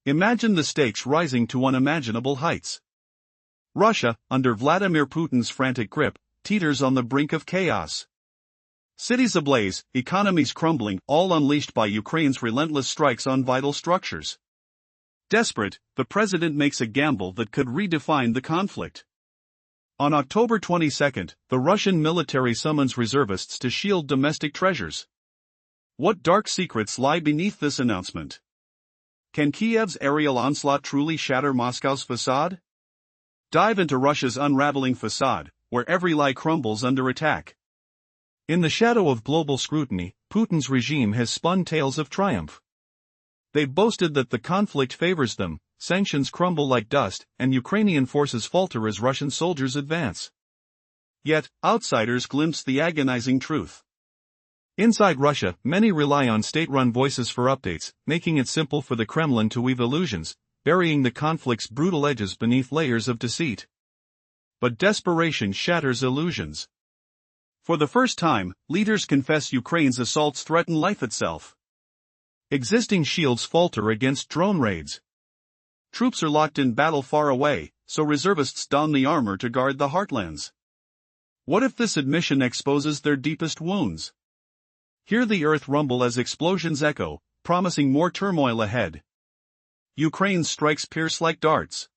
Imagine the stakes rising to unimaginable heights. Russia, under Vladimir Putin's frantic grip, teeters on the brink of chaos. Cities ablaze, economies crumbling, all unleashed by Ukraine's relentless strikes on vital structures. Desperate, the president makes a gamble that could redefine the conflict. On October 22, the Russian military summons reservists to shield domestic treasures. What dark secrets lie beneath this announcement? Can Kiev's aerial onslaught truly shatter Moscow's facade? Dive into Russia's unraveling facade, where every lie crumbles under attack. In the shadow of global scrutiny, Putin's regime has spun tales of triumph. They've boasted that the conflict favors them, sanctions crumble like dust, and Ukrainian forces falter as Russian soldiers advance. Yet, outsiders glimpse the agonizing truth. Inside Russia, many rely on state-run voices for updates, making it simple for the Kremlin to weave illusions, burying the conflict's brutal edges beneath layers of deceit. But desperation shatters illusions. For the first time, leaders confess Ukraine's assaults threaten life itself. Existing shields falter against drone raids. Troops are locked in battle far away, so reservists don the armor to guard the heartlands. What if this admission exposes their deepest wounds? Hear the earth rumble as explosions echo, promising more turmoil ahead. Ukraine's strikes pierce like darts.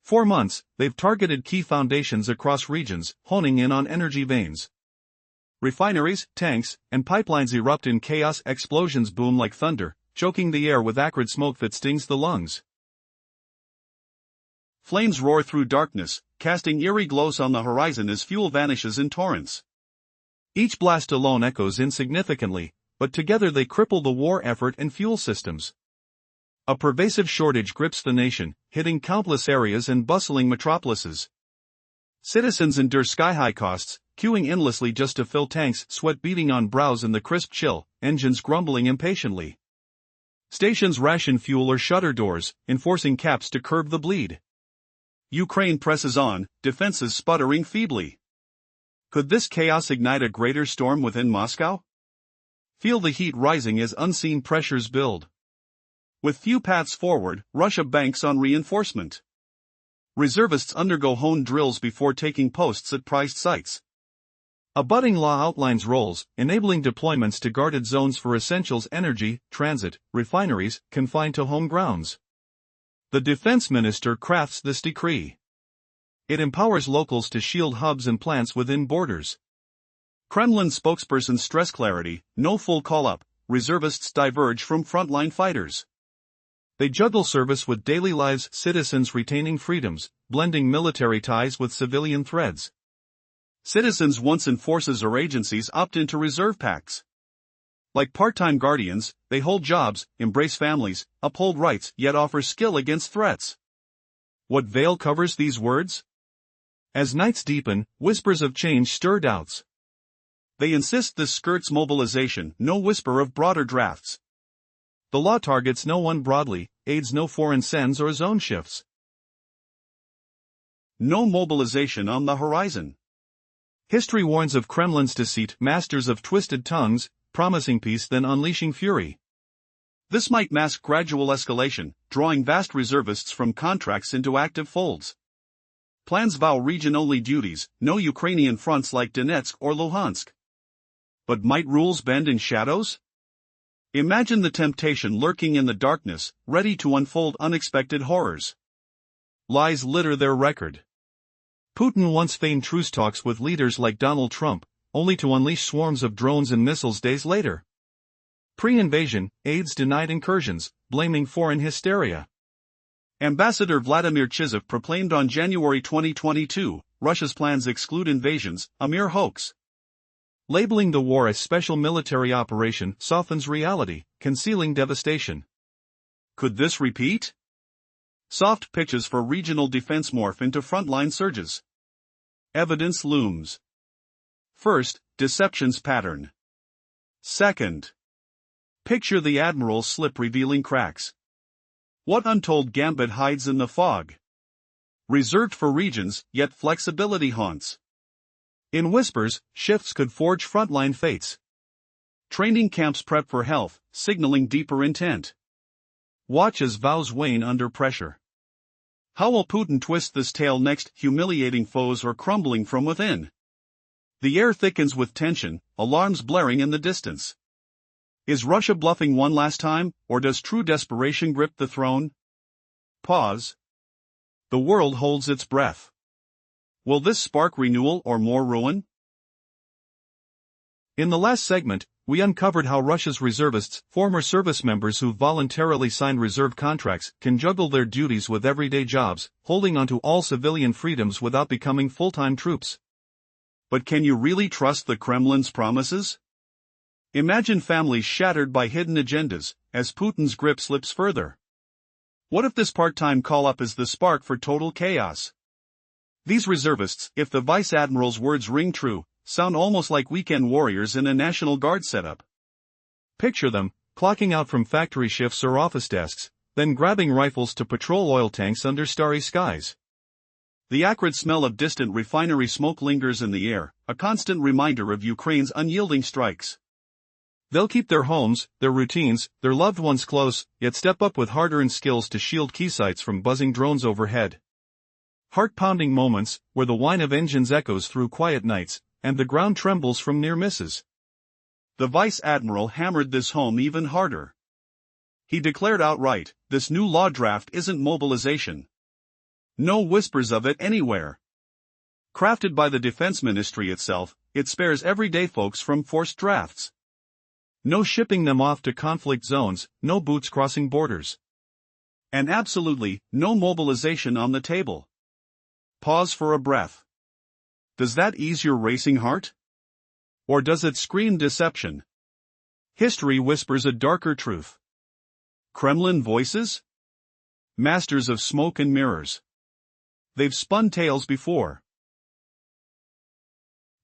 For months, they've targeted key foundations across regions, honing in on energy veins. Refineries, tanks, and pipelines erupt in chaos. Explosions boom like thunder, choking the air with acrid smoke that stings the lungs. Flames roar through darkness, casting eerie glows on the horizon as fuel vanishes in torrents. Each blast alone echoes insignificantly, but together they cripple the war effort and fuel systems. A pervasive shortage grips the nation, hitting countless areas and bustling metropolises. Citizens endure sky-high costs, queuing endlessly just to fill tanks, sweat beating on brows in the crisp chill, engines grumbling impatiently. Stations ration fuel or shutter doors, enforcing caps to curb the bleed. Ukraine presses on, defenses sputtering feebly. Could this chaos ignite a greater storm within Moscow? Feel the heat rising as unseen pressures build. With few paths forward, Russia banks on reinforcement. Reservists undergo honed drills before taking posts at prized sites. A budding law outlines roles, enabling deployments to guarded zones for essentials: energy, transit, refineries, confined to home grounds. The defense minister crafts this decree. It empowers locals to shield hubs and plants within borders. Kremlin spokespersons stress clarity: no full call-up, reservists diverge from frontline fighters. They juggle service with daily lives, citizens retaining freedoms, blending military ties with civilian threads. Citizens once in forces or agencies opt into reserve packs. Like part-time guardians, they hold jobs, embrace families, uphold rights, yet offer skill against threats. What veil covers these words? As nights deepen, whispers of change stir doubts. They insist this skirts mobilization, no whisper of broader drafts. The law targets no one broadly, aids no foreign sends or zone shifts. No mobilization on the horizon. History warns of Kremlin's deceit, masters of twisted tongues, promising peace then unleashing fury. This might mask gradual escalation, drawing vast reservists from contracts into active folds. Plans vow region-only duties, no Ukrainian fronts like Donetsk or Luhansk. But might rules bend in shadows? Imagine the temptation lurking in the darkness, ready to unfold unexpected horrors. Lies litter their record. Putin once feigned truce talks with leaders like Donald Trump, only to unleash swarms of drones and missiles days later. Pre-invasion, aides denied incursions, blaming foreign hysteria. Ambassador Vladimir Chizev proclaimed on January 2022, Russia's plans exclude invasions, a mere hoax. Labeling the war as special military operation softens reality, concealing devastation. Could this repeat? Soft pitches for regional defense morph into frontline surges. Evidence looms. First, deception's pattern. Second, picture the admiral's slip revealing cracks. What untold gambit hides in the fog? Reserved for regions, yet flexibility haunts. In whispers, shifts could forge frontline fates. Training camps prep for health, signaling deeper intent. Watch as vows wane under pressure. How will Putin twist this tale next, humiliating foes or crumbling from within? The air thickens with tension, alarms blaring in the distance. Is Russia bluffing one last time, or does true desperation grip the throne? Pause. The world holds its breath. Will this spark renewal or more ruin? In the last segment, we uncovered how Russia's reservists, former service members who voluntarily signed reserve contracts, can juggle their duties with everyday jobs, holding onto all civilian freedoms without becoming full-time troops. But can you really trust the Kremlin's promises? Imagine families shattered by hidden agendas, as Putin's grip slips further. What if this part-time call-up is the spark for total chaos? These reservists, if the Vice Admiral's words ring true, sound almost like weekend warriors in a National Guard setup. Picture them, clocking out from factory shifts or office desks, then grabbing rifles to patrol oil tanks under starry skies. The acrid smell of distant refinery smoke lingers in the air, a constant reminder of Ukraine's unyielding strikes. They'll keep their homes, their routines, their loved ones close, yet step up with hard-earned skills to shield key sites from buzzing drones overhead. Heart-pounding moments, where the whine of engines echoes through quiet nights, and the ground trembles from near misses. The Vice Admiral hammered this home even harder. He declared outright, this new law draft isn't mobilization. No whispers of it anywhere. Crafted by the Defense Ministry itself, it spares everyday folks from forced drafts. No shipping them off to conflict zones, no boots crossing borders. And absolutely, no mobilization on the table. Pause for a breath. Does that ease your racing heart? Or does it scream deception? History whispers a darker truth. Kremlin voices? Masters of smoke and mirrors. They've spun tales before.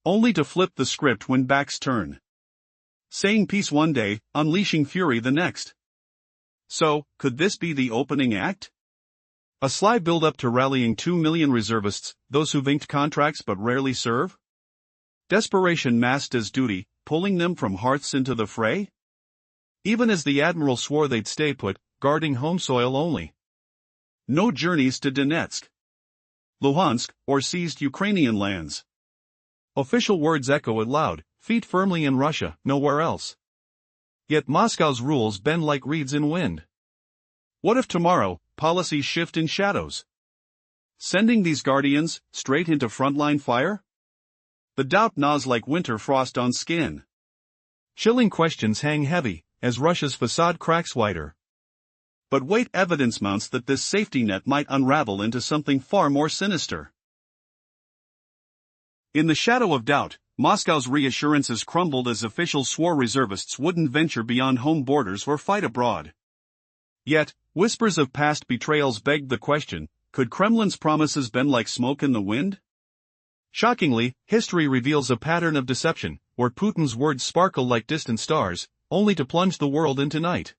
Only to flip the script when backs turn. Saying peace one day, unleashing fury the next. So, could this be the opening act? A sly build-up to rallying 2 million reservists, those who've inked contracts but rarely serve? Desperation masked as duty, pulling them from hearths into the fray? Even as the Admiral swore they'd stay put, guarding home soil only. No journeys to Donetsk, Luhansk, or seized Ukrainian lands. Official words echo it loud, feet firmly in Russia, nowhere else. Yet Moscow's rules bend like reeds in wind. What if tomorrow, policies shift in shadows? Sending these guardians straight into frontline fire? The doubt gnaws like winter frost on skin. Chilling questions hang heavy, as Russia's facade cracks wider. But wait, evidence mounts that this safety net might unravel into something far more sinister. In the shadow of doubt, Moscow's reassurances crumbled as officials swore reservists wouldn't venture beyond home borders or fight abroad. Yet, whispers of past betrayals begged the question, could Kremlin's promises bend like smoke in the wind? Shockingly, history reveals a pattern of deception, where Putin's words sparkle like distant stars, only to plunge the world into night.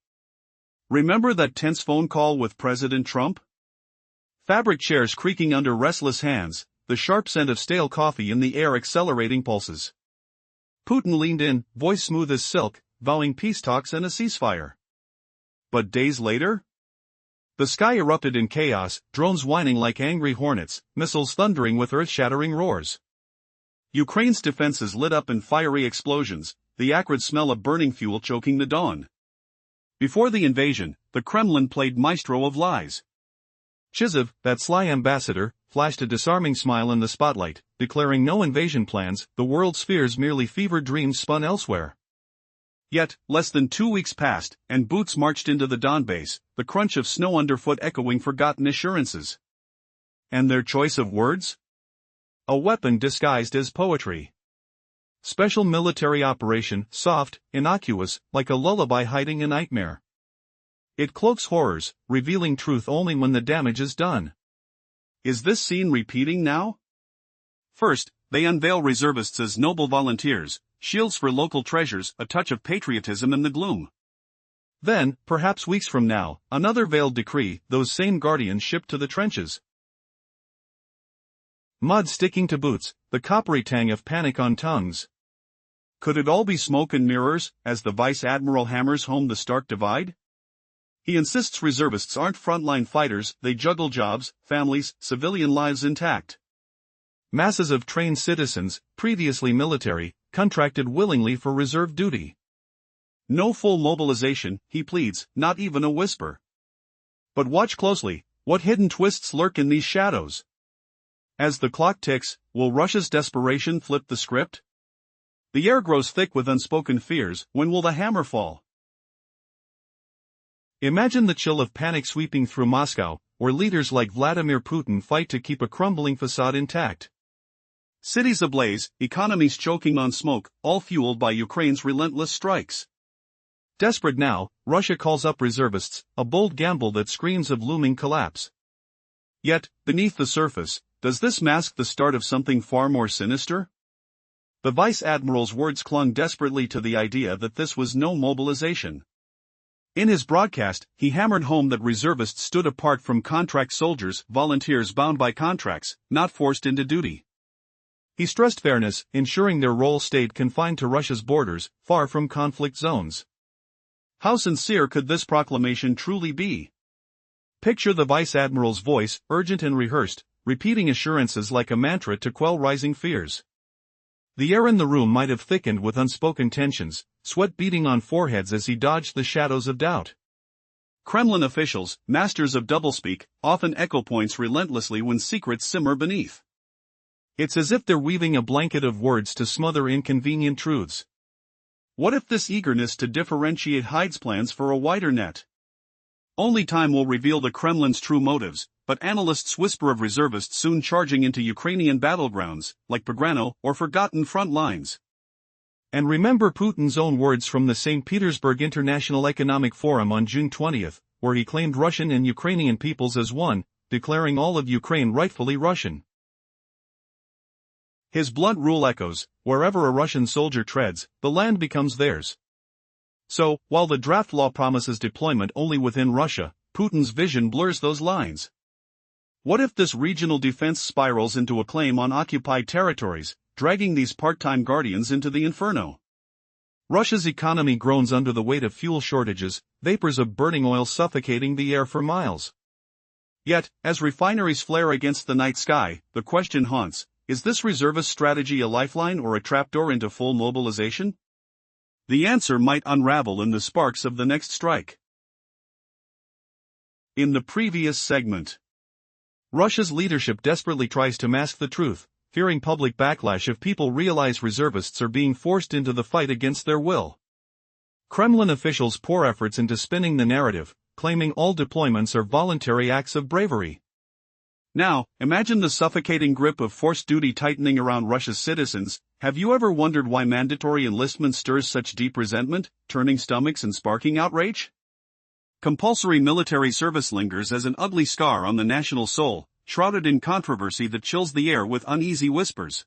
Remember that tense phone call with President Trump? Fabric chairs creaking under restless hands, the sharp scent of stale coffee in the air accelerating pulses. Putin leaned in, voice smooth as silk, vowing peace talks and a ceasefire. But days later? The sky erupted in chaos, drones whining like angry hornets, missiles thundering with earth-shattering roars. Ukraine's defenses lit up in fiery explosions, the acrid smell of burning fuel choking the dawn. Before the invasion, the Kremlin played maestro of lies. Chiziv, that sly ambassador, flashed a disarming smile in the spotlight, declaring no invasion plans, the world's fears merely fevered dreams spun elsewhere. Yet, less than 2 weeks passed, and boots marched into the Donbass, the crunch of snow underfoot echoing forgotten assurances. And their choice of words? A weapon disguised as poetry. Special military operation, soft, innocuous, like a lullaby hiding a nightmare. It cloaks horrors, revealing truth only when the damage is done. Is this scene repeating now? First, they unveil reservists as noble volunteers, shields for local treasures, a touch of patriotism in the gloom. Then, perhaps weeks from now, another veiled decree, those same guardians shipped to the trenches. Mud sticking to boots, the coppery tang of panic on tongues. Could it all be smoke and mirrors, as the Vice Admiral hammers home the stark divide? He insists reservists aren't frontline fighters, they juggle jobs, families, civilian lives intact. Masses of trained citizens, previously military, contracted willingly for reserve duty. No full mobilization, he pleads, not even a whisper. But watch closely, what hidden twists lurk in these shadows? As the clock ticks, will Russia's desperation flip the script? The air grows thick with unspoken fears, when will the hammer fall? Imagine the chill of panic sweeping through Moscow, where leaders like Vladimir Putin fight to keep a crumbling facade intact. Cities ablaze, economies choking on smoke, all fueled by Ukraine's relentless strikes. Desperate now, Russia calls up reservists, a bold gamble that screams of looming collapse. Yet, beneath the surface, does this mask the start of something far more sinister? The vice admiral's words clung desperately to the idea that this was no mobilization. In his broadcast, he hammered home that reservists stood apart from contract soldiers, volunteers bound by contracts, not forced into duty. He stressed fairness, ensuring their role stayed confined to Russia's borders, far from conflict zones. How sincere could this proclamation truly be? Picture the vice admiral's voice, urgent and rehearsed, repeating assurances like a mantra to quell rising fears. The air in the room might have thickened with unspoken tensions, sweat beading on foreheads as he dodged the shadows of doubt. Kremlin officials, masters of doublespeak, often echo points relentlessly when secrets simmer beneath. It's as if they're weaving a blanket of words to smother inconvenient truths. What if this eagerness to differentiate hides plans for a wider net? Only time will reveal the Kremlin's true motives, but analysts whisper of reservists soon charging into Ukrainian battlegrounds, like Pograno or forgotten front lines. And remember Putin's own words from the St. Petersburg International Economic Forum on June 20, where he claimed Russian and Ukrainian peoples as one, declaring all of Ukraine rightfully Russian. His blunt rule echoes, wherever a Russian soldier treads, the land becomes theirs. So, while the draft law promises deployment only within Russia, Putin's vision blurs those lines. What if this regional defense spirals into a claim on occupied territories, dragging these part-time guardians into the inferno? Russia's economy groans under the weight of fuel shortages, vapors of burning oil suffocating the air for miles. Yet, as refineries flare against the night sky, the question haunts, is this reservist strategy a lifeline or a trapdoor into full mobilization? The answer might unravel in the sparks of the next strike. In the previous segment, Russia's leadership desperately tries to mask the truth, fearing public backlash if people realize reservists are being forced into the fight against their will. Kremlin officials pour efforts into spinning the narrative, claiming all deployments are voluntary acts of bravery. Now, imagine the suffocating grip of forced duty tightening around Russia's citizens. Have you ever wondered why mandatory enlistment stirs such deep resentment, turning stomachs and sparking outrage? Compulsory military service lingers as an ugly scar on the national soul, shrouded in controversy that chills the air with uneasy whispers.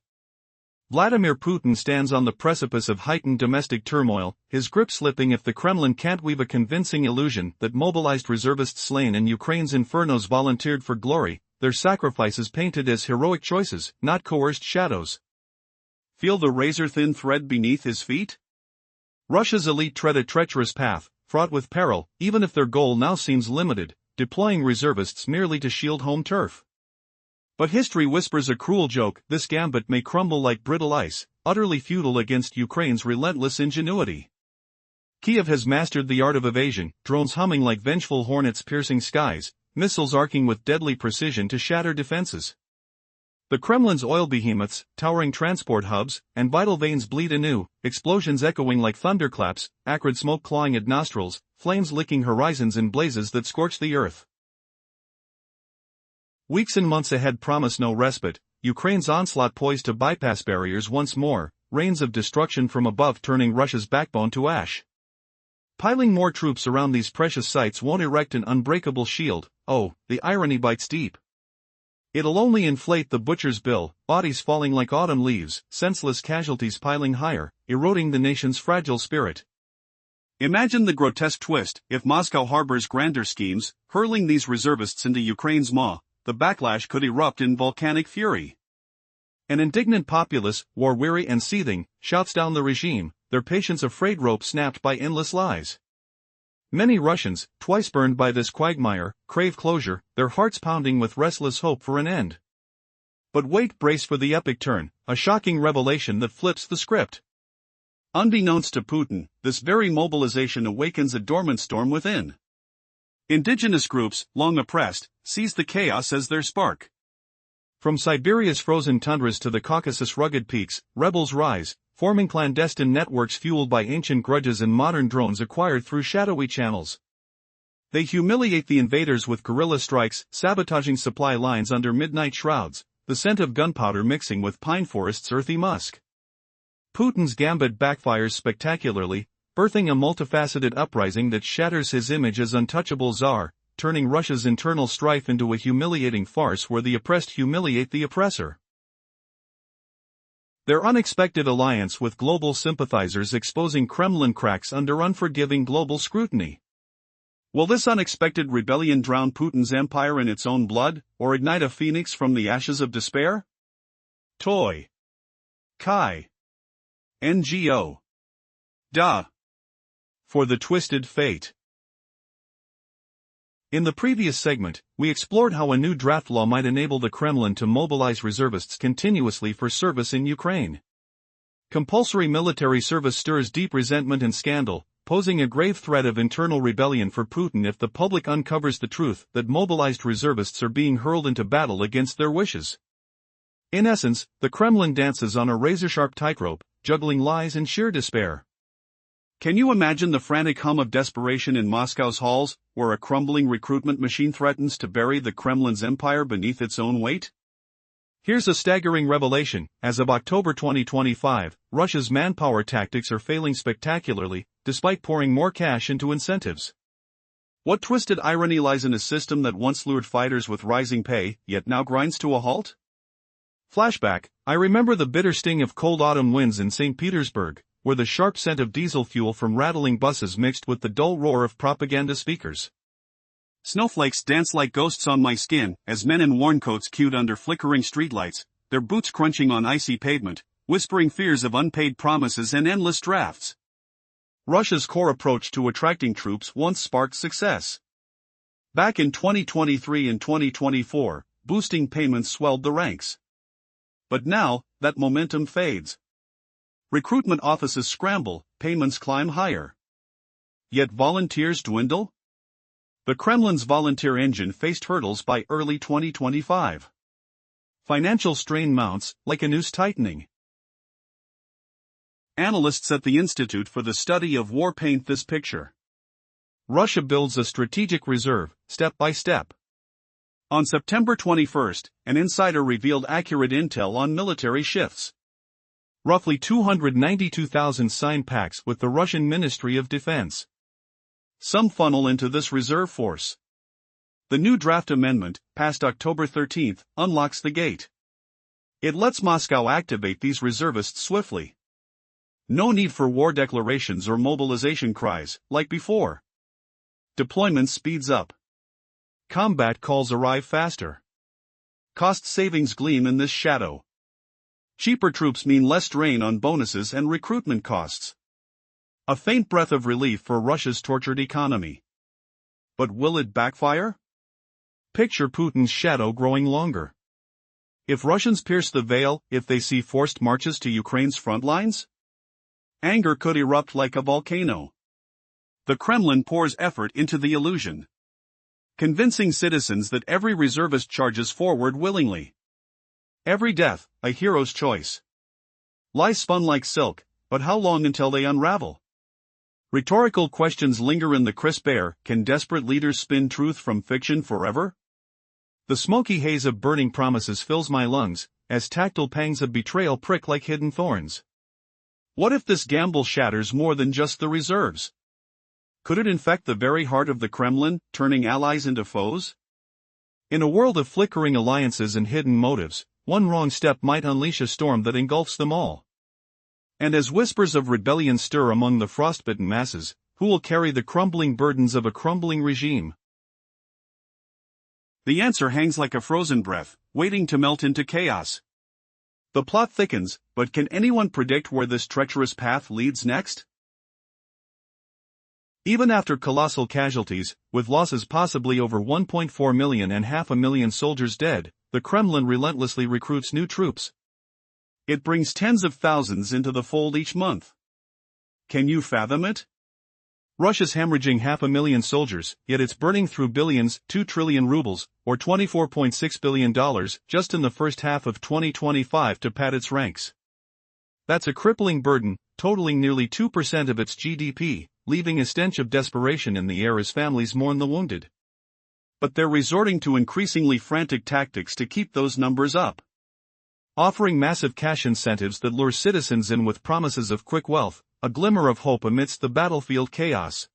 Vladimir Putin stands on the precipice of heightened domestic turmoil, his grip slipping if the Kremlin can't weave a convincing illusion that mobilized reservists slain in Ukraine's infernos volunteered for glory, their sacrifices painted as heroic choices, not coerced shadows. Feel the razor-thin thread beneath his feet? Russia's elite tread a treacherous path, fraught with peril, even if their goal now seems limited, deploying reservists merely to shield home turf. But history whispers a cruel joke: this gambit may crumble like brittle ice, utterly futile against Ukraine's relentless ingenuity. Kiev has mastered the art of evasion, drones humming like vengeful hornets piercing skies, missiles arcing with deadly precision to shatter defenses. The Kremlin's oil behemoths, towering transport hubs, and vital veins bleed anew, explosions echoing like thunderclaps, acrid smoke clawing at nostrils, flames licking horizons in blazes that scorch the earth. Weeks and months ahead promise no respite, Ukraine's onslaught poised to bypass barriers once more, rains of destruction from above turning Russia's backbone to ash. Piling more troops around these precious sites won't erect an unbreakable shield. Oh, the irony bites deep. It'll only inflate the butcher's bill, bodies falling like autumn leaves, senseless casualties piling higher, eroding the nation's fragile spirit. Imagine the grotesque twist: if Moscow harbors grander schemes, hurling these reservists into Ukraine's maw, the backlash could erupt in volcanic fury. An indignant populace, war-weary and seething, shouts down the regime, their patience a frayed rope snapped by endless lies. Many Russians, twice burned by this quagmire, crave closure, their hearts pounding with restless hope for an end. But wait, brace for the epic turn, a shocking revelation that flips the script. Unbeknownst to Putin, this very mobilization awakens a dormant storm within. Indigenous groups, long oppressed, seize the chaos as their spark. From Siberia's frozen tundras to the Caucasus' rugged peaks, rebels rise, forming clandestine networks fueled by ancient grudges and modern drones acquired through shadowy channels. They humiliate the invaders with guerrilla strikes, sabotaging supply lines under midnight shrouds, the scent of gunpowder mixing with pine forest's earthy musk. Putin's gambit backfires spectacularly, birthing a multifaceted uprising that shatters his image as untouchable czar, turning Russia's internal strife into a humiliating farce where the oppressed humiliate the oppressor. Their unexpected alliance with global sympathizers exposing Kremlin cracks under unforgiving global scrutiny. Will this unexpected rebellion drown Putin's empire in its own blood, or ignite a phoenix from the ashes of despair? Toy. Kai. NGO. Da. For the twisted fate. In the previous segment, we explored how a new draft law might enable the Kremlin to mobilize reservists continuously for service in Ukraine. Compulsory military service stirs deep resentment and scandal, posing a grave threat of internal rebellion for Putin if the public uncovers the truth that mobilized reservists are being hurled into battle against their wishes. In essence, the Kremlin dances on a razor-sharp tightrope, juggling lies and sheer despair. Can you imagine the frantic hum of desperation in Moscow's halls, where a crumbling recruitment machine threatens to bury the Kremlin's empire beneath its own weight? Here's a staggering revelation: as of October 2025, Russia's manpower tactics are failing spectacularly, despite pouring more cash into incentives. What twisted irony lies in a system that once lured fighters with rising pay, yet now grinds to a halt? Flashback: I remember the bitter sting of cold autumn winds in St. Petersburg, where the sharp scent of diesel fuel from rattling buses mixed with the dull roar of propaganda speakers. Snowflakes dance like ghosts on my skin, as men in worn coats queued under flickering streetlights, their boots crunching on icy pavement, whispering fears of unpaid promises and endless drafts. Russia's core approach to attracting troops once sparked success. Back in 2023 and 2024, boosting payments swelled the ranks. But now, that momentum fades. Recruitment offices scramble, payments climb higher. Yet volunteers dwindle? The Kremlin's volunteer engine faced hurdles by early 2025. Financial strain mounts, like a noose tightening. Analysts at the Institute for the Study of War paint this picture. Russia builds a strategic reserve, step by step. On September 21, an insider revealed accurate intel on military shifts. Roughly 292,000 signed pacts with the Russian Ministry of Defense. Some funnel into this reserve force. The new draft amendment, passed October 13, unlocks the gate. It lets Moscow activate these reservists swiftly. No need for war declarations or mobilization cries, like before. Deployment speeds up. Combat calls arrive faster. Cost savings gleam in this shadow. Cheaper troops mean less drain on bonuses and recruitment costs. A faint breath of relief for Russia's tortured economy. But will it backfire? Picture Putin's shadow growing longer. If Russians pierce the veil, if they see forced marches to Ukraine's front lines? Anger could erupt like a volcano. The Kremlin pours effort into the illusion, convincing citizens that every reservist charges forward willingly. Every death, a hero's choice. Lies spun like silk, but how long until they unravel? Rhetorical questions linger in the crisp air: can desperate leaders spin truth from fiction forever? The smoky haze of burning promises fills my lungs, as tactile pangs of betrayal prick like hidden thorns. What if this gamble shatters more than just the reserves? Could it infect the very heart of the Kremlin, turning allies into foes? In a world of flickering alliances and hidden motives, one wrong step might unleash a storm that engulfs them all. And as whispers of rebellion stir among the frostbitten masses, who will carry the crumbling burdens of a crumbling regime? The answer hangs like a frozen breath, waiting to melt into chaos. The plot thickens, but can anyone predict where this treacherous path leads next? Even after colossal casualties, with losses possibly over 1.4 million and 500,000 soldiers dead, the Kremlin relentlessly recruits new troops. It brings tens of thousands into the fold each month. Can you fathom it? Russia's hemorrhaging 500,000 soldiers, yet it's burning through billions, 2 trillion rubles, or $24.6 billion, just in the first half of 2025 to pad its ranks. That's a crippling burden, totaling nearly 2% of its GDP, leaving a stench of desperation in the air as families mourn the wounded. But they're resorting to increasingly frantic tactics to keep those numbers up. Offering massive cash incentives that lure citizens in with promises of quick wealth, a glimmer of hope amidst the battlefield chaos.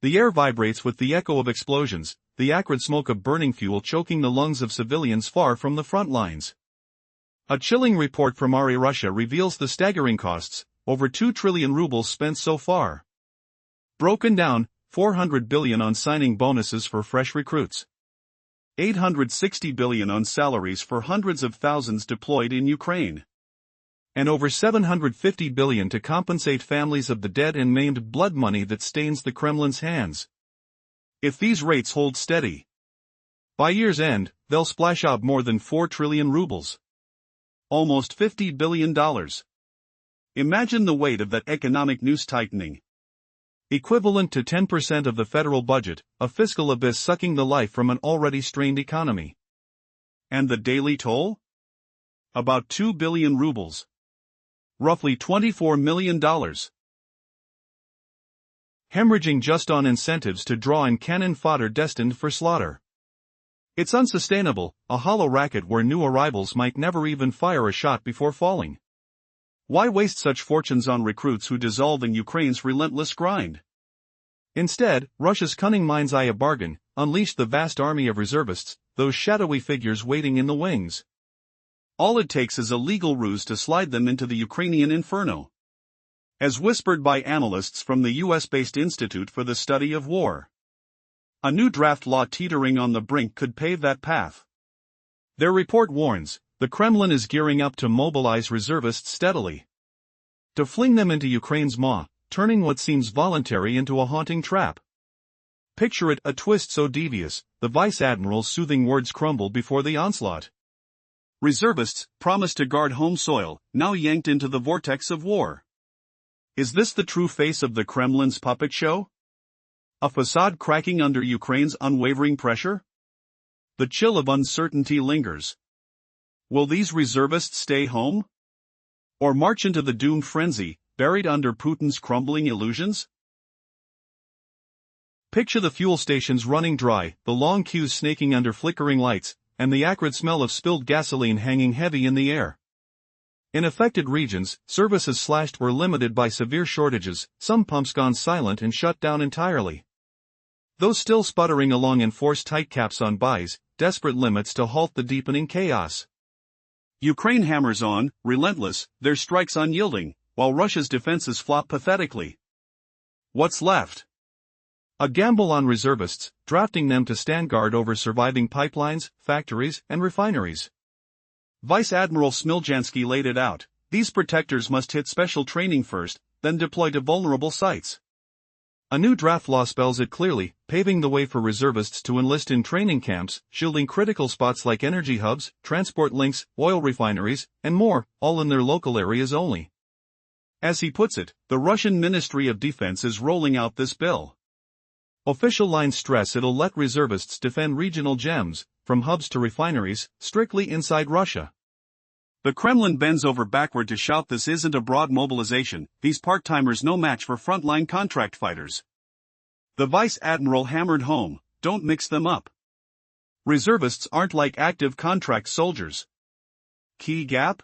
The air vibrates with the echo of explosions, the acrid smoke of burning fuel choking the lungs of civilians far from the front lines. A chilling report from RA Russia reveals the staggering costs, over 2 trillion rubles spent so far. Broken down, 400 billion on signing bonuses for fresh recruits. 860 billion on salaries for hundreds of thousands deployed in Ukraine. And over 750 billion to compensate families of the dead and maimed, blood money that stains the Kremlin's hands. If these rates hold steady, by year's end, they'll splash out more than 4 trillion rubles. Almost $50 billion. Imagine the weight of that economic noose tightening. Equivalent to 10% of the federal budget, a fiscal abyss sucking the life from an already strained economy. And the daily toll? About 2 billion rubles. Roughly $24 million. Hemorrhaging just on incentives to draw in cannon fodder destined for slaughter. It's unsustainable, a hollow racket where new arrivals might never even fire a shot before falling. Why waste such fortunes on recruits who dissolve in Ukraine's relentless grind? Instead, Russia's cunning mind's eye a bargain, unleashed the vast army of reservists, those shadowy figures waiting in the wings. All it takes is a legal ruse to slide them into the Ukrainian inferno. As whispered by analysts from the US-based Institute for the Study of War. A new draft law teetering on the brink could pave that path. Their report warns, the Kremlin is gearing up to mobilize reservists steadily. To fling them into Ukraine's maw, turning what seems voluntary into a haunting trap. Picture it, a twist so devious, the vice admiral's soothing words crumble before the onslaught. Reservists, promised to guard home soil, now yanked into the vortex of war. Is this the true face of the Kremlin's puppet show? A facade cracking under Ukraine's unwavering pressure? The chill of uncertainty lingers. Will these reservists stay home? Or march into the doomed frenzy, buried under Putin's crumbling illusions? Picture the fuel stations running dry, the long queues snaking under flickering lights, and the acrid smell of spilled gasoline hanging heavy in the air. In affected regions, services slashed or limited by severe shortages, some pumps gone silent and shut down entirely. Those still sputtering along enforce tight caps on buys, desperate limits to halt the deepening chaos. Ukraine hammers on, relentless, their strikes unyielding, while Russia's defenses flop pathetically. What's left? A gamble on reservists, drafting them to stand guard over surviving pipelines, factories, and refineries. Vice Admiral Smiljansky laid it out, these protectors must hit special training first, then deploy to vulnerable sites. A new draft law spells it clearly, paving the way for reservists to enlist in training camps, shielding critical spots like energy hubs, transport links, oil refineries, and more, all in their local areas only. As he puts it, the Russian Ministry of Defense is rolling out this bill. Official lines stress it'll let reservists defend regional gems, from hubs to refineries, strictly inside Russia. The Kremlin bends over backward to shout this isn't a broad mobilization, these part-timers no match for frontline contract fighters. The Vice Admiral hammered home, don't mix them up. Reservists aren't like active contract soldiers. Key gap?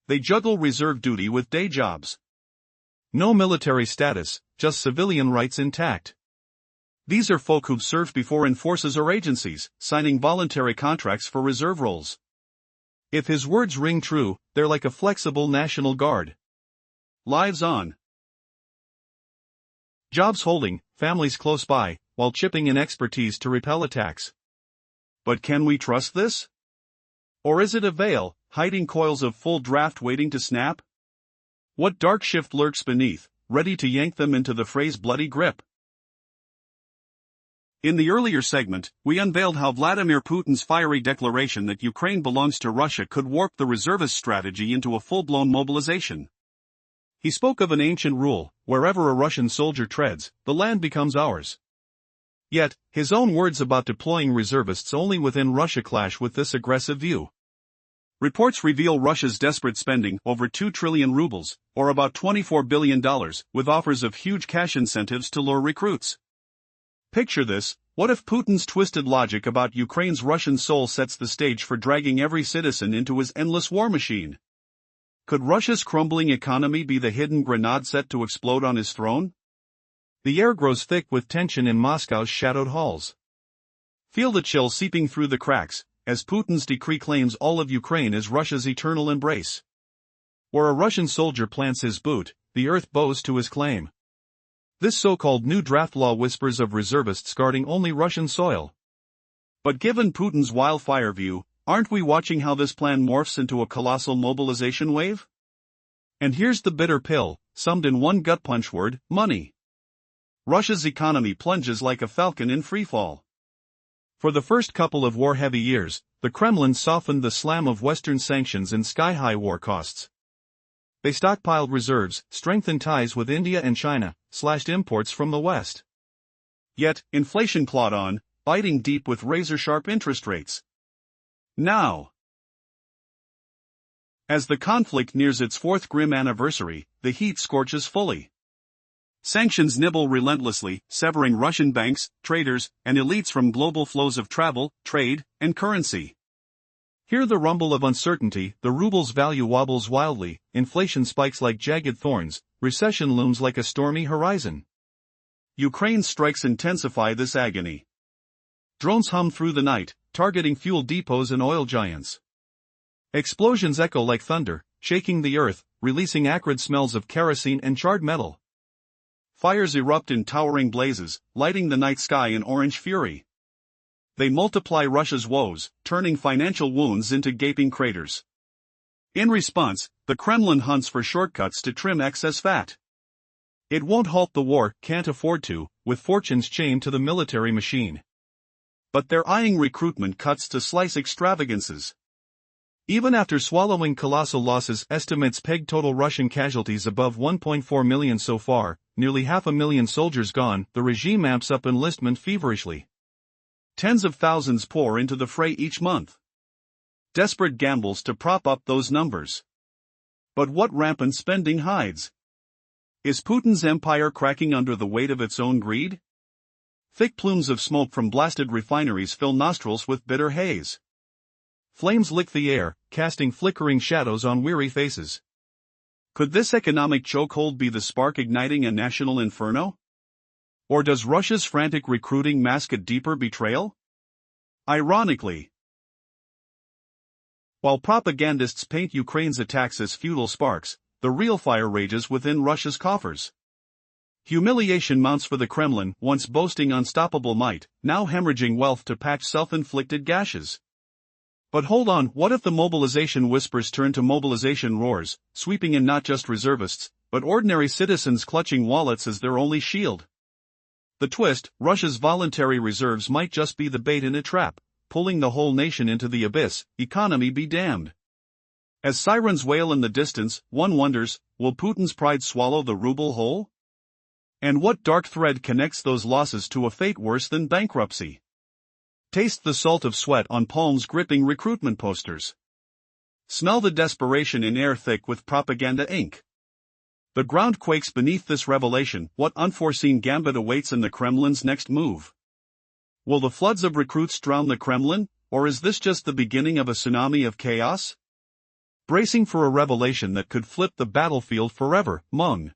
They juggle reserve duty with day jobs. No military status, just civilian rights intact. These are folk who've served before in forces or agencies, signing voluntary contracts for reserve roles. If his words ring true, they're like a flexible National Guard. Lives on. Jobs holding, families close by, while chipping in expertise to repel attacks. But can we trust this? Or is it a veil, hiding coils of full draft waiting to snap? What dark shift lurks beneath, ready to yank them into the fray's bloody grip. In the earlier segment, we unveiled how Vladimir Putin's fiery declaration that Ukraine belongs to Russia could warp the reservist strategy into a full-blown mobilization. He spoke of an ancient rule: wherever a Russian soldier treads, the land becomes ours. Yet, his own words about deploying reservists only within Russia clash with this aggressive view. Reports reveal Russia's desperate spending over 2 trillion rubles, or about $24 billion, with offers of huge cash incentives to lure recruits. Picture this: what if Putin's twisted logic about Ukraine's Russian soul sets the stage for dragging every citizen into his endless war machine? Could Russia's crumbling economy be the hidden grenade set to explode on his throne? The air grows thick with tension in Moscow's shadowed halls. Feel the chill seeping through the cracks, as Putin's decree claims all of Ukraine as Russia's eternal embrace. Where a Russian soldier plants his boot, the earth bows to his claim. This so-called new draft law whispers of reservists guarding only Russian soil. But given Putin's wildfire view, aren't we watching how this plan morphs into a colossal mobilization wave? And here's the bitter pill, summed in one gut punch word: money. Russia's economy plunges like a falcon in freefall. For the first couple of war-heavy years, the Kremlin softened the slam of Western sanctions and sky-high war costs. They stockpiled reserves, strengthened ties with India and China, slashed imports from the West. Yet, inflation clawed on, biting deep with razor-sharp interest rates. Now, as the conflict nears its fourth grim anniversary, the heat scorches fully. Sanctions nibble relentlessly, severing Russian banks, traders, and elites from global flows of travel, trade, and currency. Hear the rumble of uncertainty: the ruble's value wobbles wildly, inflation spikes like jagged thorns, recession looms like a stormy horizon. Ukraine's strikes intensify this agony. Drones hum through the night, targeting fuel depots and oil giants. Explosions echo like thunder, shaking the earth, releasing acrid smells of kerosene and charred metal. Fires erupt in towering blazes, lighting the night sky in orange fury. They multiply Russia's woes, turning financial wounds into gaping craters. In response, the Kremlin hunts for shortcuts to trim excess fat. It won't halt the war, can't afford to, with fortunes chained to the military machine. But they're eyeing recruitment cuts to slice extravagances. Even after swallowing colossal losses, estimates peg total Russian casualties above 1.4 million so far, nearly 500,000 soldiers gone. The regime amps up enlistment feverishly. Tens of thousands pour into the fray each month. Desperate gambles to prop up those numbers. But what rampant spending hides? Is Putin's empire cracking under the weight of its own greed? Thick plumes of smoke from blasted refineries fill nostrils with bitter haze. Flames lick the air, casting flickering shadows on weary faces. Could this economic chokehold be the spark igniting a national inferno? Or does Russia's frantic recruiting mask a deeper betrayal? Ironically, while propagandists paint Ukraine's attacks as futile sparks, the real fire rages within Russia's coffers. Humiliation mounts for the Kremlin, once boasting unstoppable might, now hemorrhaging wealth to patch self-inflicted gashes. But hold on, what if the mobilization whispers turn to mobilization roars, sweeping in not just reservists, but ordinary citizens clutching wallets as their only shield? The twist: Russia's voluntary reserves might just be the bait in a trap, pulling the whole nation into the abyss. Economy be damned. As sirens wail in the distance, one wonders, will Putin's pride swallow the ruble whole? And what dark thread connects those losses to a fate worse than bankruptcy? Taste the salt of sweat on palms gripping recruitment posters. Smell the desperation in air thick with propaganda ink. The ground quakes beneath this revelation. What unforeseen gambit awaits in the Kremlin's next move? Will the floods of recruits drown the Kremlin, or is this just the beginning of a tsunami of chaos? Bracing for a revelation that could flip the battlefield forever, Mung.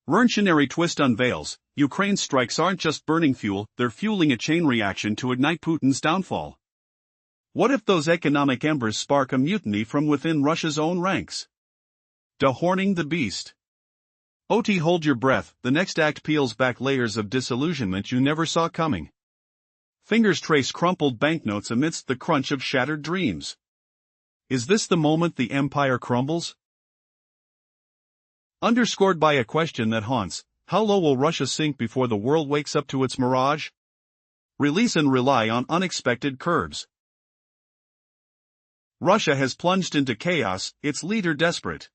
Revolutionary twist unveils: Ukraine's strikes aren't just burning fuel, they're fueling a chain reaction to ignite Putin's downfall. What if those economic embers spark a mutiny from within Russia's own ranks? Dehorning the beast. OT, hold your breath, the next act peels back layers of disillusionment you never saw coming. Fingers trace crumpled banknotes amidst the crunch of shattered dreams. Is this the moment the empire crumbles? Underscored by a question that haunts: how low will Russia sink before the world wakes up to its mirage? Release and rely on unexpected curves. Russia has plunged into chaos, its leader desperate.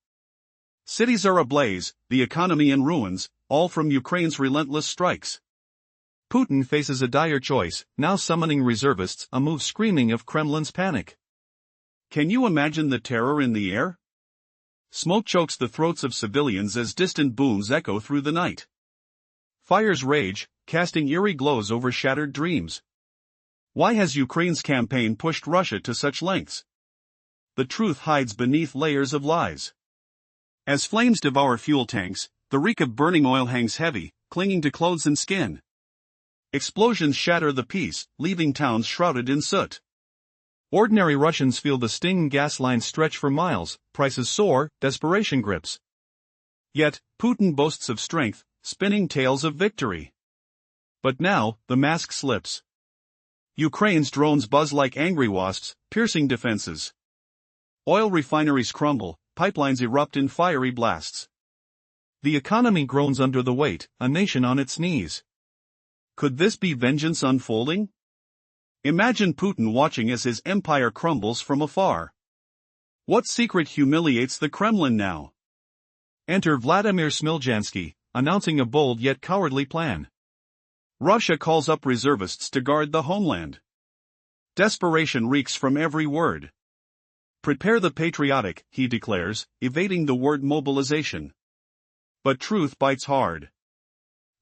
Cities are ablaze, the economy in ruins, all from Ukraine's relentless strikes. Putin faces a dire choice, now summoning reservists, a move screaming of Kremlin's panic. Can you imagine the terror in the air? Smoke chokes the throats of civilians as distant booms echo through the night. Fires rage, casting eerie glows over shattered dreams. Why has Ukraine's campaign pushed Russia to such lengths? The truth hides beneath layers of lies. As flames devour fuel tanks, the reek of burning oil hangs heavy, clinging to clothes and skin. Explosions shatter the peace, leaving towns shrouded in soot. Ordinary Russians feel the stinging gas lines stretch for miles, prices soar, desperation grips. Yet, Putin boasts of strength, spinning tales of victory. But now, the mask slips. Ukraine's drones buzz like angry wasps, piercing defenses. Oil refineries crumble, pipelines erupt in fiery blasts. The economy groans under the weight, a nation on its knees. Could this be vengeance unfolding? Imagine Putin watching as his empire crumbles from afar. What secret humiliates the Kremlin now? Enter Vladimir Smiljansky, announcing a bold yet cowardly plan. Russia calls up reservists to guard the homeland. Desperation reeks from every word. Prepare the patriotic, he declares, evading the word mobilization. But truth bites hard.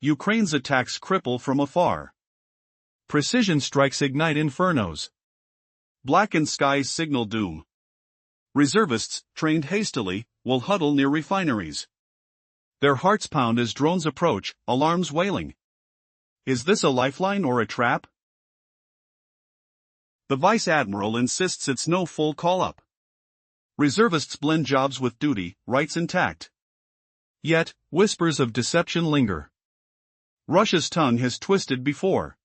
Ukraine's attacks cripple from afar. Precision strikes ignite infernos. Blackened skies signal doom. Reservists, trained hastily, will huddle near refineries. Their hearts pound as drones approach, alarms wailing. Is this a lifeline or a trap? The vice admiral insists it's no full call-up. Reservists blend jobs with duty, rights intact. Yet, whispers of deception linger. Russia's tongue has twisted before.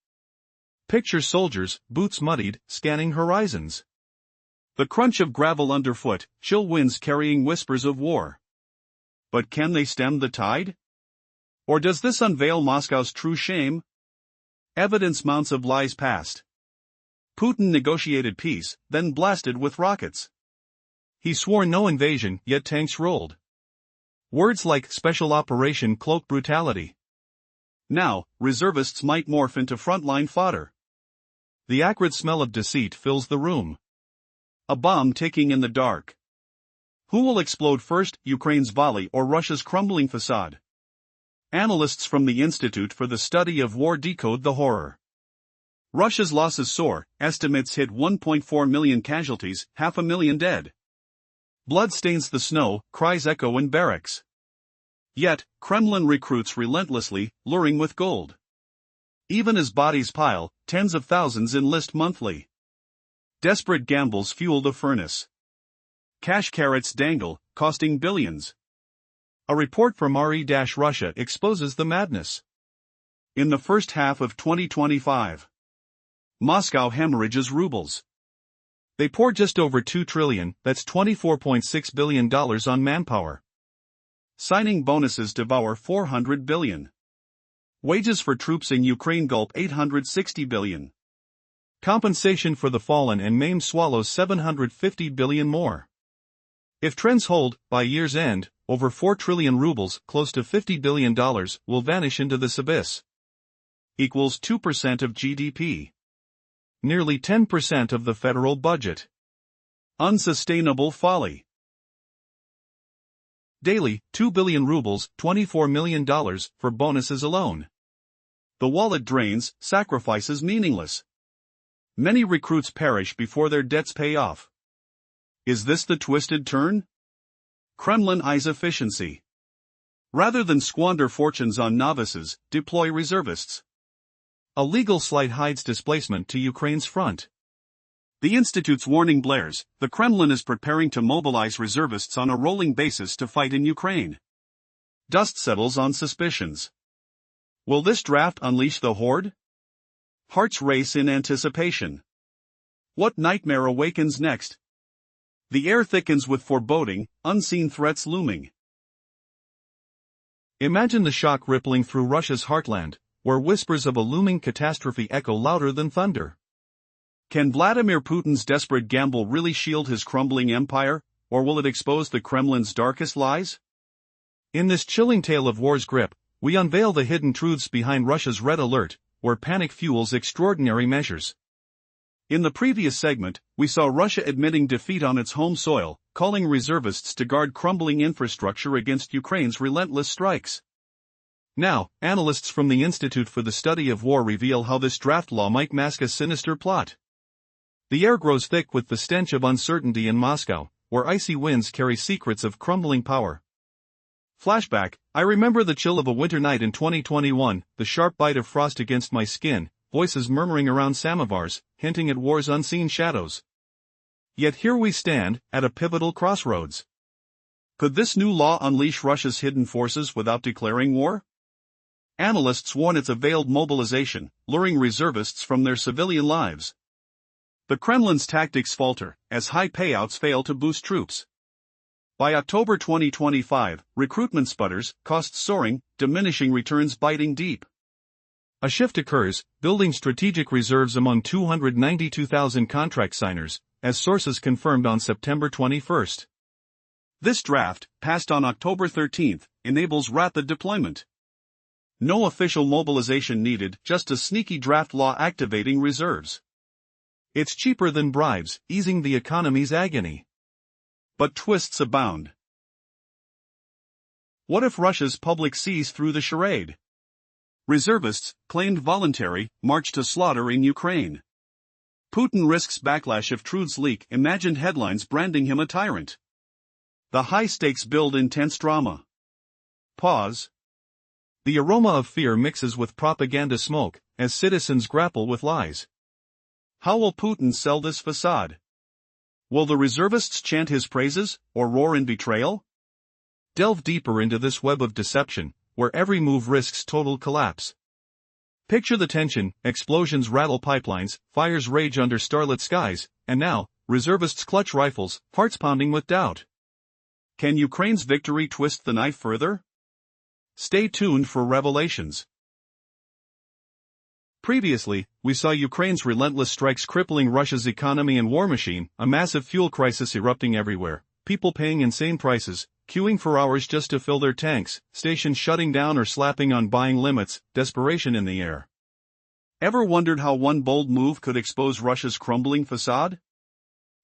Picture soldiers, boots muddied, scanning horizons. The crunch of gravel underfoot, chill winds carrying whispers of war. But can they stem the tide? Or does this unveil Moscow's true shame? Evidence mounts of lies past. Putin negotiated peace, then blasted with rockets. He swore no invasion, yet tanks rolled. Words like special operation cloak brutality. Now, reservists might morph into frontline fodder. The acrid smell of deceit fills the room. A bomb ticking in the dark. Who will explode first, Ukraine's volley or Russia's crumbling facade? Analysts from the Institute for the Study of War decode the horror. Russia's losses soar, estimates hit 1.4 million casualties, 500,000 dead. Blood stains the snow, cries echo in barracks. Yet, Kremlin recruits relentlessly, luring with gold. Even as bodies pile, tens of thousands enlist monthly. Desperate gambles fuel the furnace. Cash carrots dangle, costing billions. A report from RE-Russia exposes the madness. In the first half of 2025, Moscow hemorrhages rubles. They pour just over $2 trillion, that's $24.6 billion on manpower. Signing bonuses devour $400 billion. Wages for troops in Ukraine gulp $860 billion. Compensation for the fallen and maimed swallows $750 billion more. If trends hold, by year's end, over 4 trillion rubles, close to $50 billion, will vanish into this abyss. Equals 2% of GDP. Nearly 10% of the federal budget. Unsustainable folly. Daily, 2 billion rubles, $24 million, for bonuses alone. The wallet drains, sacrifices meaningless. Many recruits perish before their debts pay off. Is this the twisted turn? Kremlin eyes efficiency. Rather than squander fortunes on novices, deploy reservists. A legal slight hides displacement to Ukraine's front. The Institute's warning blares: the Kremlin is preparing to mobilize reservists on a rolling basis to fight in Ukraine. Dust settles on suspicions. Will this draft unleash the horde? Hearts race in anticipation. What nightmare awakens next? The air thickens with foreboding, unseen threats looming. Imagine the shock rippling through Russia's heartland, where whispers of a looming catastrophe echo louder than thunder. Can Vladimir Putin's desperate gamble really shield his crumbling empire, or will it expose the Kremlin's darkest lies? In this chilling tale of war's grip, we unveil the hidden truths behind Russia's red alert, where panic fuels extraordinary measures. In the previous segment, we saw Russia admitting defeat on its home soil, calling reservists to guard crumbling infrastructure against Ukraine's relentless strikes. Now, analysts from the Institute for the Study of War reveal how this draft law might mask a sinister plot. The air grows thick with the stench of uncertainty in Moscow, where icy winds carry secrets of crumbling power. Flashback, I remember the chill of a winter night in 2021, the sharp bite of frost against my skin, voices murmuring around samovars, hinting at war's unseen shadows. Yet here we stand, at a pivotal crossroads. Could this new law unleash Russia's hidden forces without declaring war? Analysts warn it's a veiled mobilization, luring reservists from their civilian lives. The Kremlin's tactics falter, as high payouts fail to boost troops. By October 2025, recruitment sputters, costs soaring, diminishing returns biting deep. A shift occurs, building strategic reserves among 292,000 contract signers, as sources confirmed on September 21. This draft, passed on October 13, enables rapid deployment. No official mobilization needed, just a sneaky draft law activating reserves. It's cheaper than bribes, easing the economy's agony. But twists abound. What if Russia's public sees through the charade? Reservists, claimed voluntary, march to slaughter in Ukraine. Putin risks backlash if truths leak, imagined headlines branding him a tyrant. The high stakes build intense drama. Pause. The aroma of fear mixes with propaganda smoke, as citizens grapple with lies. How will Putin sell this facade? Will the reservists chant his praises, or roar in betrayal? Delve deeper into this web of deception, where every move risks total collapse. Picture the tension, explosions rattle pipelines, fires rage under starlit skies, and now, reservists clutch rifles, hearts pounding with doubt. Can Ukraine's victory twist the knife further? Stay tuned for revelations. Previously, we saw Ukraine's relentless strikes crippling Russia's economy and war machine, a massive fuel crisis erupting everywhere, people paying insane prices, queuing for hours just to fill their tanks, stations shutting down or slapping on buying limits, desperation in the air. Ever wondered how one bold move could expose Russia's crumbling facade?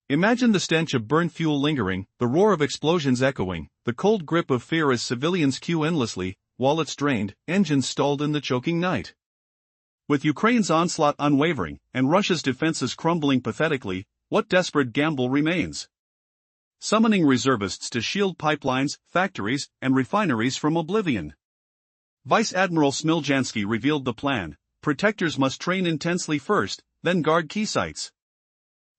Imagine the stench of burnt fuel lingering, the roar of explosions echoing, the cold grip of fear as civilians queue endlessly, wallets drained, engines stalled in the choking night. With Ukraine's onslaught unwavering, and Russia's defenses crumbling pathetically, what desperate gamble remains? Summoning reservists to shield pipelines, factories, and refineries from oblivion. Vice Admiral Smiljansky revealed the plan: protectors must train intensely first, then guard key sites.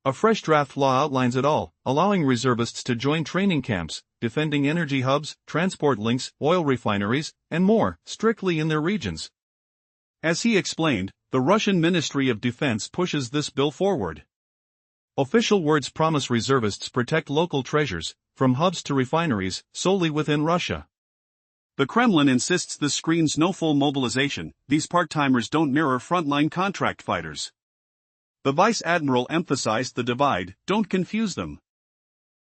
A fresh draft law outlines it all, allowing reservists to join training camps, defending energy hubs, transport links, oil refineries, and more, strictly in their regions. As he explained, the Russian Ministry of Defense pushes this bill forward. Official words promise reservists protect local treasures, from hubs to refineries, solely within Russia. The Kremlin insists this screens no full mobilization, these part-timers don't mirror frontline contract fighters. The Vice Admiral emphasized the divide: don't confuse them.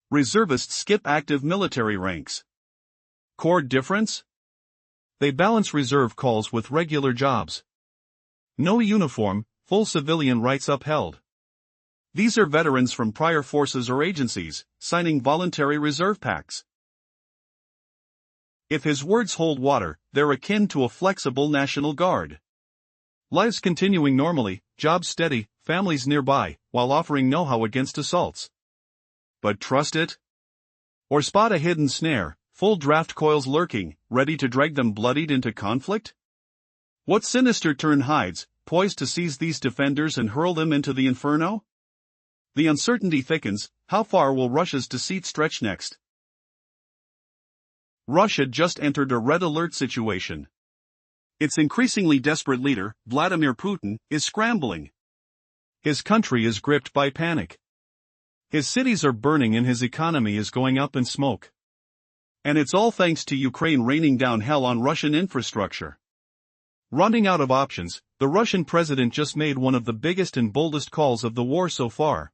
Reservists skip active military ranks. Core difference? They balance reserve calls with regular jobs. No uniform, full civilian rights upheld. These are veterans from prior forces or agencies, signing voluntary reserve pacts. If his words hold water, they're akin to a flexible National Guard. Lives continuing normally, jobs steady, families nearby, while offering know-how against assaults. But trust it? Or spot a hidden snare, full draft coils lurking, ready to drag them bloodied into conflict? What sinister turn hides, poised to seize these defenders and hurl them into the inferno? The uncertainty thickens. How far will Russia's deceit stretch next? Russia just entered a red alert situation. Its increasingly desperate leader, Vladimir Putin, is scrambling. His country is gripped by panic. His cities are burning and his economy is going up in smoke. And it's all thanks to Ukraine raining down hell on Russian infrastructure. Running out of options, the Russian president just made one of the biggest and boldest calls of the war so far.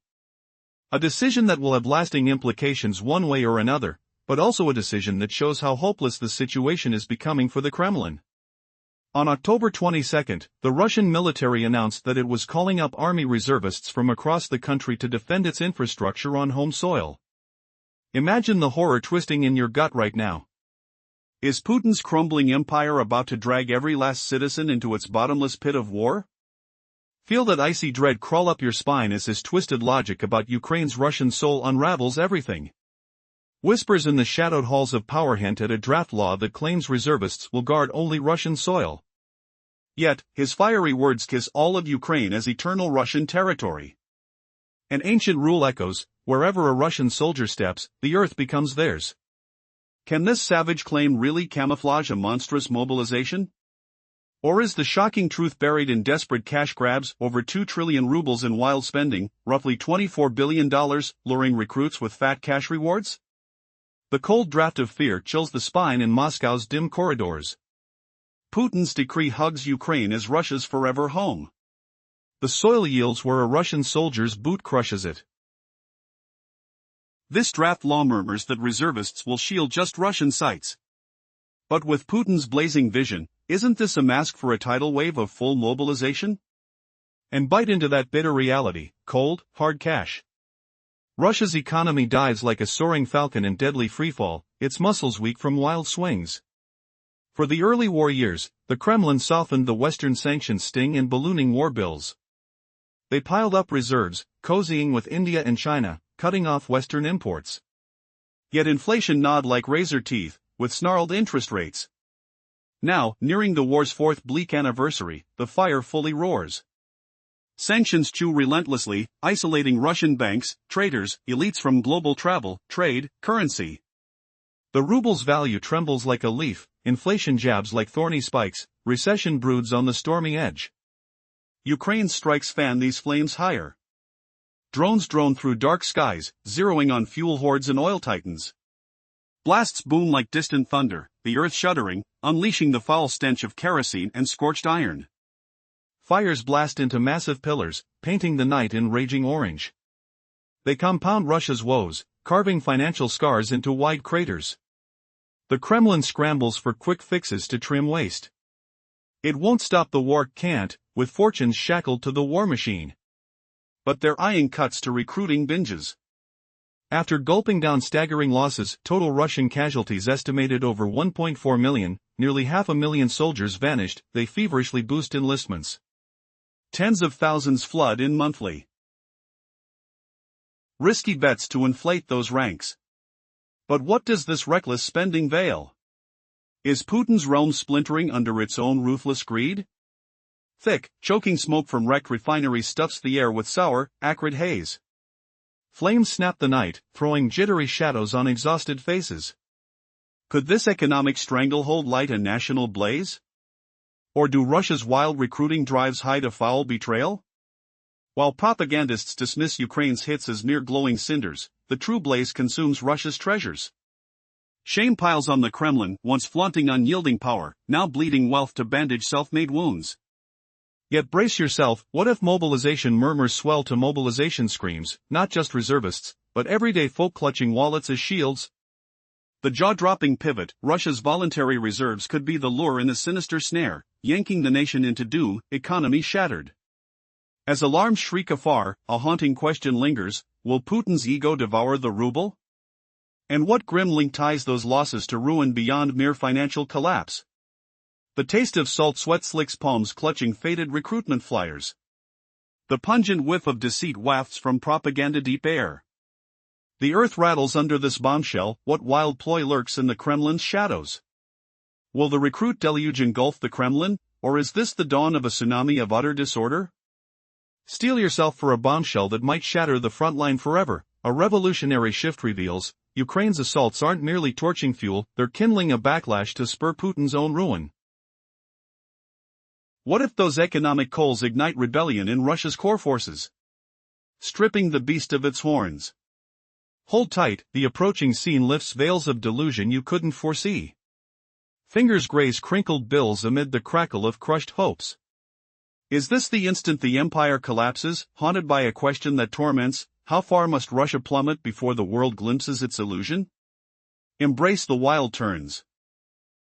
A decision that will have lasting implications one way or another, but also a decision that shows how hopeless the situation is becoming for the Kremlin. On October 22, the Russian military announced that it was calling up army reservists from across the country to defend its infrastructure on home soil. Imagine the horror twisting in your gut right now. Is Putin's crumbling empire about to drag every last citizen into its bottomless pit of war? Feel that icy dread crawl up your spine as his twisted logic about Ukraine's Russian soul unravels everything. Whispers in the shadowed halls of power hint at a draft law that claims reservists will guard only Russian soil. Yet, his fiery words kiss all of Ukraine as eternal Russian territory. An ancient rule echoes, wherever a Russian soldier steps, the earth becomes theirs. Can this savage claim really camouflage a monstrous mobilization? Or is the shocking truth buried in desperate cash grabs, over 2 trillion rubles in wild spending, roughly $24 billion, luring recruits with fat cash rewards? The cold draft of fear chills the spine in Moscow's dim corridors. Putin's decree hugs Ukraine as Russia's forever home. The soil yields where a Russian soldier's boot crushes it. This draft law murmurs that reservists will shield just Russian sites. But with Putin's blazing vision, isn't this a mask for a tidal wave of full mobilization? And bite into that bitter reality: cold, hard cash. Russia's economy dives like a soaring falcon in deadly freefall, its muscles weak from wild swings. For the early war years, the Kremlin softened the Western sanctions sting in ballooning war bills. They piled up reserves, cozying with India and China, cutting off Western imports. Yet inflation gnawed like razor teeth, with snarled interest rates. Now, nearing the war's fourth bleak anniversary, the fire fully roars. Sanctions chew relentlessly, isolating Russian banks, traders, elites from global travel, trade, currency. The ruble's value trembles like a leaf, inflation jabs like thorny spikes, recession broods on the stormy edge. Ukraine's strikes fan these flames higher. Drones drone through dark skies, zeroing on fuel hordes and oil titans. Blasts boom like distant thunder, the earth shuddering, unleashing the foul stench of kerosene and scorched iron. Fires blast into massive pillars, painting the night in raging orange. They compound Russia's woes, carving financial scars into wide craters. The Kremlin scrambles for quick fixes to trim waste. It won't stop the war, can't, with fortunes shackled to the war machine. But they're eyeing cuts to recruiting binges. After gulping down staggering losses, total Russian casualties estimated over 1.4 million, nearly 500,000 soldiers vanished, they feverishly boost enlistments. Tens of thousands flood in monthly. Risky bets to inflate those ranks. But what does this reckless spending veil? Is Putin's realm splintering under its own ruthless greed? Thick, choking smoke from wrecked refineries stuffs the air with sour, acrid haze. Flames snap the night, throwing jittery shadows on exhausted faces. Could this economic stranglehold light a national blaze? Or do Russia's wild recruiting drives hide a foul betrayal? While propagandists dismiss Ukraine's hits as mere glowing cinders, the true blaze consumes Russia's treasures. Shame piles on the Kremlin, once flaunting unyielding power, now bleeding wealth to bandage self-made wounds. Yet brace yourself, what if mobilization murmurs swell to mobilization screams, not just reservists, but everyday folk clutching wallets as shields? The jaw-dropping pivot, Russia's voluntary reserves could be the lure in a sinister snare, yanking the nation into doom, economy shattered. As alarms shriek afar, a haunting question lingers: will Putin's ego devour the ruble? And what grim link ties those losses to ruin beyond mere financial collapse? The taste of salt sweat slicks palms clutching faded recruitment flyers. The pungent whiff of deceit wafts from propaganda deep air. The earth rattles under this bombshell. What wild ploy lurks in the Kremlin's shadows? Will the recruit deluge engulf the Kremlin, or is this the dawn of a tsunami of utter disorder? Steel yourself for a bombshell that might shatter the front line forever. A revolutionary shift reveals, Ukraine's assaults aren't merely torching fuel, they're kindling a backlash to spur Putin's own ruin. What if those economic coals ignite rebellion in Russia's core forces? Stripping the beast of its horns. Hold tight, the approaching scene lifts veils of delusion you couldn't foresee. Fingers graze crinkled bills amid the crackle of crushed hopes. Is this the instant the empire collapses, haunted by a question that torments: how far must Russia plummet before the world glimpses its illusion? Embrace the wild turns.